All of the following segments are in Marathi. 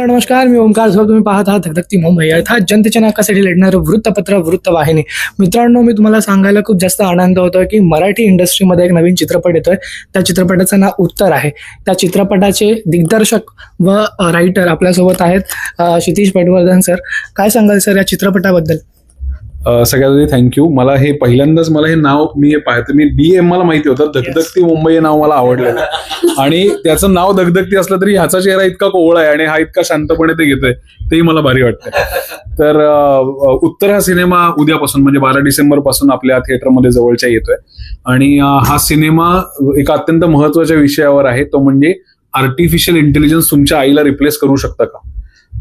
नमस्कार, मी ओमकार झोप. तुम्ही पाहत आहात धगधगती मुंबई, अर्थात जनतेच्या नाकासाठी लढणारं वृत्तपत्र वृत्तवाहिनी. मित्रांनो, मी तुम्हाला सांगायला खूप जास्त आनंद होतोय की मराठी इंडस्ट्रीमध्ये एक नवीन चित्रपट येतोय. त्या चित्रपटाचं नाव उत्तर आहे. त्या चित्रपटाचे दिग्दर्शक व रायटर आपल्यासोबत आहेत क्षितिज पटवर्धन सर. काय सांगाल सर या चित्रपटाबद्दल? सगळ्यात आधी थँक्यू. मला हे पहिल्यांदाच हे नाव मी पाहतो. मी DM मला माहिती होतं, धगधगती मुंबई हे नाव मला आवडलेलं आणि त्याचं नाव धगधगती असलं तरी ह्याचा चेहरा इतका कोवळा आहे आणि हा इतका शांतपणे ते घेतोय, तेही मला भारी वाटतंय. तर उत्तर हा सिनेमा उद्यापासून म्हणजे 12 डिसेंबर पासून आपल्या थिएटरमध्ये जवळच्या येतोय आणि हा सिनेमा एका अत्यंत महत्वाच्या विषयावर आहे, तो म्हणजे आर्टिफिशियल इंटेलिजन्स तुमच्या आईला रिप्लेस करू शकतं का.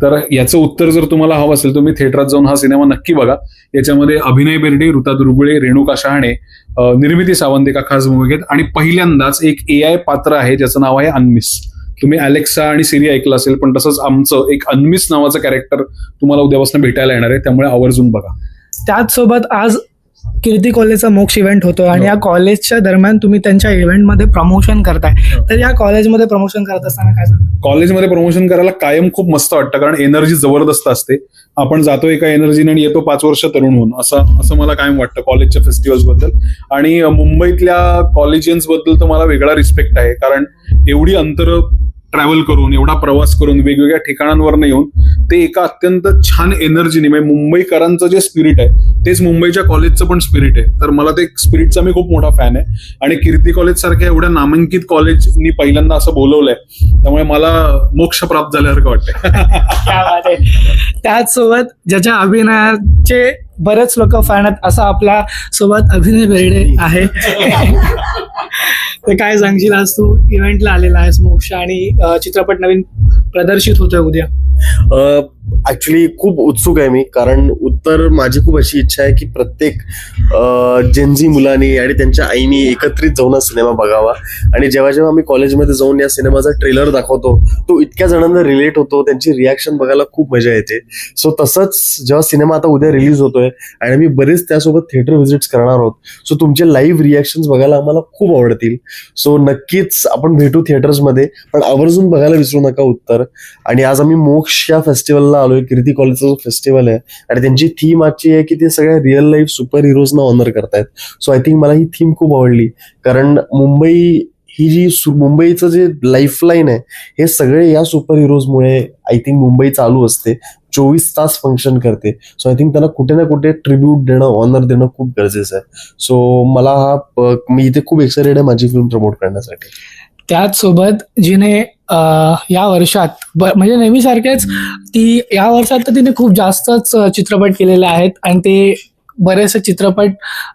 तर याचं उत्तर जर तुम्हाला हवं असेल तर तुम्ही थिएटरात जाऊन हा सिनेमा नक्की बघा. याच्यामध्ये अभिनय बेर्डे, ऋता दुर्गुळे, रेणुका शहाणे, निर्मिती सावंत एका खास भूमिकेत आणि पहिल्यांदाच एक AI पात्र आहे ज्याचं नाव आहे अन्मिस. तुम्ही अलेक्सा आणि सिरी ऐकलं असेल, पण तसंच आमचं एक अन्मिस नावाचं कॅरेक्टर तुम्हाला उद्यापासून भेटायला येणार आहे, त्यामुळे आवर्जून बघा. त्याचसोबत आज कीर्ती कॉलेजचा मोक्ष इव्हेंट होतो आणि या कॉलेजच्या दरम्यान तुम्ही त्यांच्या इव्हेंटमध्ये प्रमोशन करताय. तर या कॉलेजमध्ये प्रमोशन करत असताना काय सांगा? कॉलेजमध्ये प्रमोशन करायला कायम खूप मस्त वाटतं, कारण एनर्जी जबरदस्त असते. आपण जातो एका एनर्जीने आणि येतो 5 वर्ष तरुण होऊन, असं मला कायम वाटतं कॉलेजच्या फेस्टिवल्स बद्दल. आणि मुंबईतल्या कॉलेजियन्स बद्दल तर मला वेगळा रिस्पेक्ट आहे, कारण एवढी अंतर ट्रॅव्हल करून, एवढा प्रवास करून, वेगवेगळ्या ठिकाणांवर येऊन ते एका अत्यंत छान एनर्जीने, म्हणजे मुंबईकरांचं जे स्पिरिट आहे तेच मुंबईच्या कॉलेजचं पण स्पिरिट आहे. तर मला ते स्पिरिटचा मी खूप मोठा फॅन आहे आणि कीर्ती कॉलेज सारख्या एवढ्या नामांकित कॉलेजनी पहिल्यांदा असं बोलवलंय, त्यामुळे मला मोक्ष प्राप्त झाल्यासारखं वाटतंय. त्याचसोबत ज्याच्या अभिनयाचे बरेच लोक फॅन आहेत, असा आपल्या सोबत अभिनय बेर्डे आहे. तर काय सांगशील, आज तू इव्हेंटला आलेला आहेस मोक्ष आणि चित्रपट नवीन प्रदर्शित होतोय उद्या? ऍक्च्युली खूप उत्सुक आहे मी, कारण उत्तर माझी खूप अशी इच्छा आहे की प्रत्येक जेनझी मुलांनी आणि त्यांच्या आईनी एकत्रित जाऊन हा सिनेमा बघावा. आणि जेव्हा जेव्हा आम्ही कॉलेजमध्ये जाऊन या सिनेमाचा ट्रेलर दाखवतो तो इतक्या जणांना रिलेट होतो, त्यांची रिॲक्शन बघायला खूप मजा येते. सो तसंच जेव्हा सिनेमा आता उद्या रिलीज होतोय आणि आम्ही बरेच त्यासोबत थिएटर व्हिजिट्स करणार आहोत, सो तुमचे लाईव्ह रिॲक्शन्स बघायला आम्हाला खूप आवडतील. सो नक्कीच आपण भेटू थिएटर्समध्ये, पण आवर्जून बघायला विसरू नका उत्तर. आणि आज आम्ही मोक्ष या फेस्टिवलला आलोय, कीर्ती कॉलेजचा जो फेस्टिवल आहे, आणि त्यांची थीम आजची आहे की ते सगळ्या रिअल लाईफ सुपर हिरोजना ऑनर करतायत. सो आय थिंक मला ही थीम खूप आवडली, कारण मुंबईचं जे लाईफलाईन आहे हे सगळे या सुपर हिरोजमुळे आय थिंक मुंबई चालू असते, 24 तास फंक्शन करते. सो आय थिंक त्यांना कुठे ना कुठे ट्रिब्यूट देणं, ऑनर देणं खूप गरजेचं आहे. सो मी इथे खूप एक्साइटेड आहे माझी फिल्म प्रमोट करण्यासाठी. त्याचसोबत जिने या वर्षात म्हणजे नेहमीसारखेच ती या वर्षात तर तिने खूप जास्तच चित्रपट केलेले आहेत आणि ते बरेचसे चित्रपट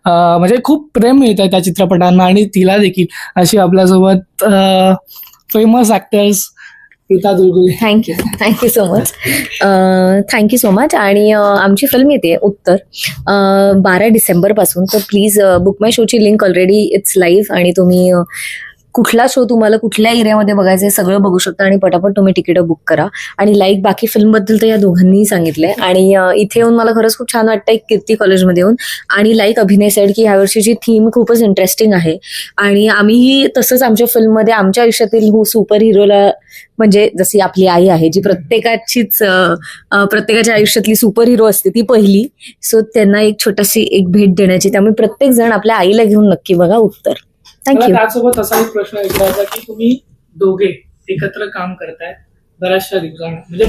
म्हणजे खूप प्रेम मिळत आहे त्या चित्रपटांना, आणि तिला देखील अशी आपल्यासोबत famous actors Ruta Durgule. Thank you so much. आणि आमची फिल्म येते उत्तर 12 डिसेंबरपासून. तर प्लीज बुक माय शोची लिंक ऑलरेडी इट्स लाईव्ह, आणि तुम्ही कुठला शो तुम्हाला कुठल्या एरियामध्ये बघायचं सगळं बघू शकता आणि पटापट तुम्ही तिकीटं बुक करा. आणि बाकी फिल्मबद्दल तर या दोघांनीही सांगितलंय. आणि इथे येऊन मला खरंच खूप छान वाटतंय कीर्ती कॉलेजमध्ये येऊन. आणि अभिनय साईड की ह्या वर्षीची थीम खूपच इंटरेस्टिंग आहे, आणि आम्हीही तसंच आमच्या फिल्ममध्ये आमच्या आयुष्यातील सुपर हिरोला, म्हणजे जशी आपली आई आहे जी प्रत्येकाच्या आयुष्यातली सुपर हिरो असते ती पहिली, सो त्यांना एक छोटीशी एक भेट देण्याची. त्यामुळे प्रत्येक जण आपल्या आईला घेऊन नक्की बघा उत्तर. थँक्यू. त्यासोबत असा एक प्रश्न विचारायचा की तुम्ही दोघे एकत्र काम करताय बऱ्याचशा दिवसांना, म्हणजे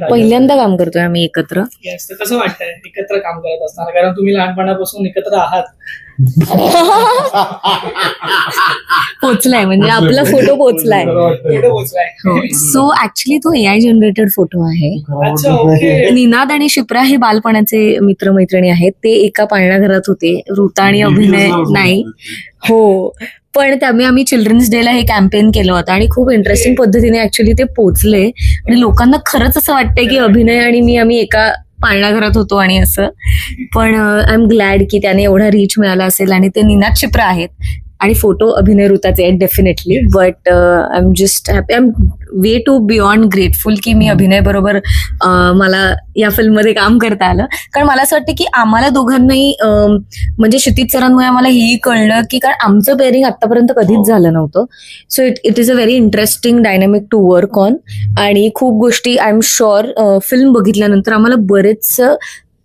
पहिल्यांदा काम करतोय आम्ही एकत्र. तर कसं वाटतंय एकत्र काम करत असताना, कारण तुम्ही लहानपणापासून एकत्र आहात? पोचलाय म्हणजे आपला फोटो पोचलाय. सो ऍक्च्युली तो AI जनरेटेड फोटो आहे. निनाद आणि शिप्रा हे बालपणाचे मित्रमैत्रिणी आहेत. ते एका पाळणाघरात होते. ऋता आणि अभिनय नाही हो, पण त्यामुळे आम्ही चिल्ड्रन्स डेला हे कॅम्पेन केलं होतं आणि खूप इंटरेस्टिंग पद्धतीने ऍक्च्युली ते पोचले. आणि लोकांना खरंच असं वाटतंय की अभिनय आणि आम्ही एका पाळणाघरात होतो आणि असं. पण आय एम ग्लॅड की त्याने एवढा रीच मिळाला असेल. आणि ते निनाद शिप्रा आहेत आणि फोटो अभिनय ऋताचे आहेत definitely, but I am just happy, I am way too beyond grateful की मी अभिनय बरोबर मला या फिल्ममध्ये काम करता आलं. कारण मला असं वाटतं की आम्हाला दोघांनाही म्हणजे क्षितिज सरांमुळे आम्हाला हेही कळलं की कारण आमचं पेअरिंग आतापर्यंत कधीच झालं नव्हतं. So it is a very interesting dynamic to work on. आणि खूप गोष्टी आय एम शुअर फिल्म बघितल्यानंतर आम्हाला बरेच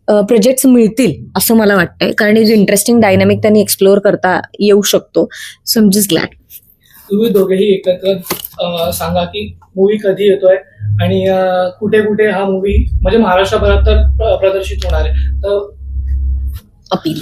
प्रोजेक्ट्स मिळतील असं मला वाटतंय, कारण एक इंटरेस्टिंग डायनामिक त्यांनी एक्सप्लोअर करता येऊ शकतो. So am just glad. तुम्ही दोघेही एकत्र सांगा की मूवी कधी येतोय आणि कुठे कुठे हा मूवी म्हणजे महाराष्ट्रभरात तर प्रदर्शित होणार आहे, तर अपील.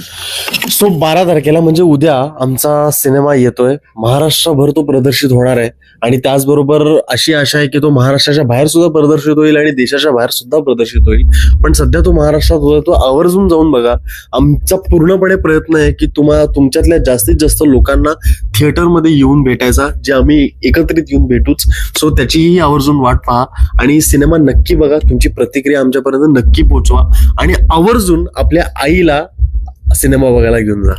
सो 12 तारखेला म्हणजे उद्या आमचा सिनेमा येतोय. महाराष्ट्रभर तो प्रदर्शित होणार आहे आणि त्याचबरोबर अशी आशा आहे की तो महाराष्ट्राच्या बाहेर सुद्धा प्रदर्शित होईल आणि देशाच्या बाहेर सुद्धा प्रदर्शित होईल. पण सध्या तो महाराष्ट्रात होतोय, तो आवर्जून जाऊन बघा. आमचा पूर्णपणे प्रयत्न आहे की तुमच्यातल्या जास्तीत जास्त लोकांना थिएटरमध्ये येऊन भेटायचा, जे आम्ही एकत्रित येऊन भेटूच. सो त्याचीही आवर्जून वाट पहा आणि सिनेमा नक्की बघा. तुमची प्रतिक्रिया आमच्यापर्यंत नक्की पोहोचवा आणि आवर्जून आपल्या आईला सिनेमा बघायला घेऊन जा.